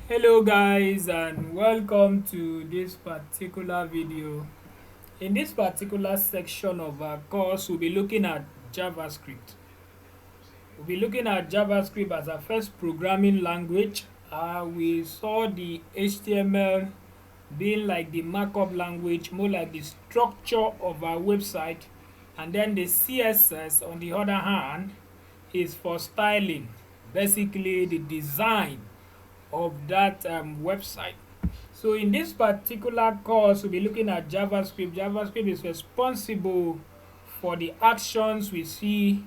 Hello guys, and welcome to this particular video. In this particular section of our course, we'll be looking at JavaScript. We'll be looking at JavaScript as our first programming language. We saw the HTML being like the markup language, more like the structure of our website, and then the CSS on the other hand is for styling, basically the design of that website. So in this particular course, we'll be looking at JavaScript. JavaScript is responsible for the actions we see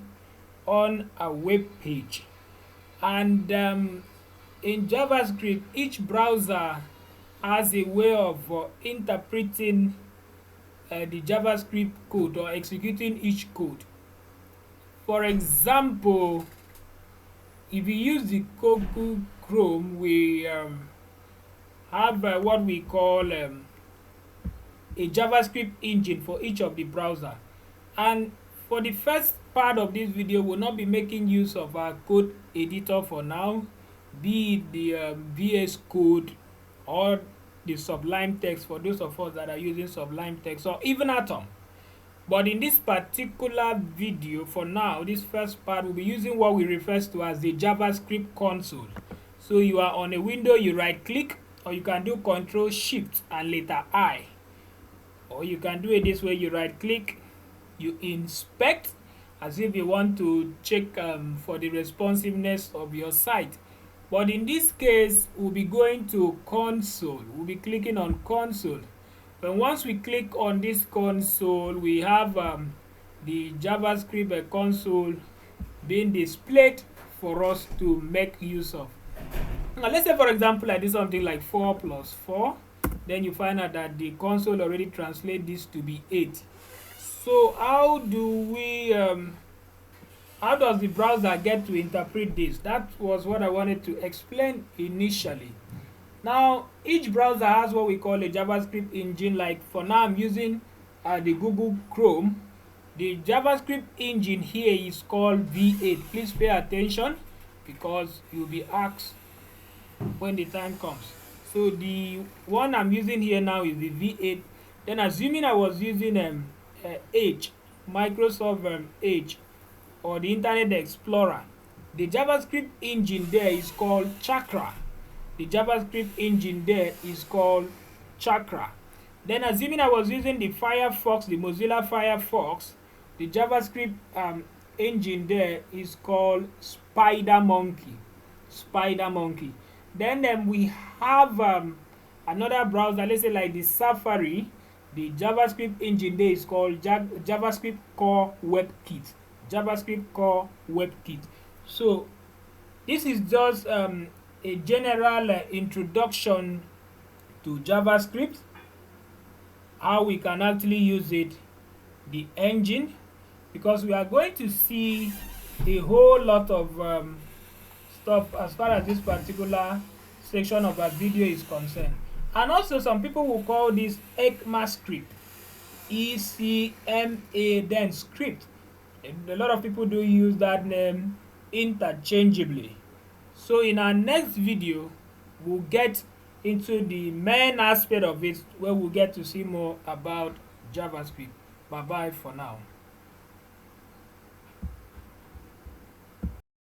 on a web page. And in JavaScript, each browser has a way of interpreting the JavaScript code or executing each code. For example, if you use the Google Chrome, we have what we call a JavaScript engine for each of the browser. And for the first part of this video, we'll not be making use of our code editor for now, be it the VS Code or the Sublime Text for those of us that are using Sublime Text, or even Atom. But in this particular video, for now, this first part, we'll be using what we refer to as the JavaScript console. So you are on a window, you right click, or you can do Control Shift and letter I. Or you can do it this way, you right click, you inspect, as if you want to check for the responsiveness of your site. But in this case, we'll be going to console. We'll be clicking on console. And once we click on this console, we have the JavaScript console being displayed for us to make use of. Now let's say, for example, I do something like 4 plus 4. Then you find out that the console already translates this to be 8. So how does the browser get to interpret this? That was what I wanted to explain initially. Now, each browser has what we call a JavaScript engine. Like for now, I'm using the Google Chrome. The JavaScript engine here is called V8. Please pay attention because you'll be asked when the time comes. So the one I'm using here now is the V8. Then assuming I was using Edge, Microsoft Edge, or the Internet Explorer, the JavaScript engine there is called Chakra. The JavaScript engine there is called Chakra. Then assuming I was using the Firefox, the Mozilla Firefox, the JavaScript engine there is called SpiderMonkey. SpiderMonkey. Then we have another browser, let's say like the Safari. The JavaScript engine there is called JavaScript Core WebKit. JavaScript Core WebKit. So this is just a general introduction to JavaScript, how we can actually use it, the engine, because we are going to see a whole lot of stuff as far as this particular section of our video is concerned. And also some people will call this ECMAScript, ECMA then script. A lot of people do use that name interchangeably. So in our next video, we'll get into the main aspect of it, where we'll get to see more about JavaScript. Bye bye for now.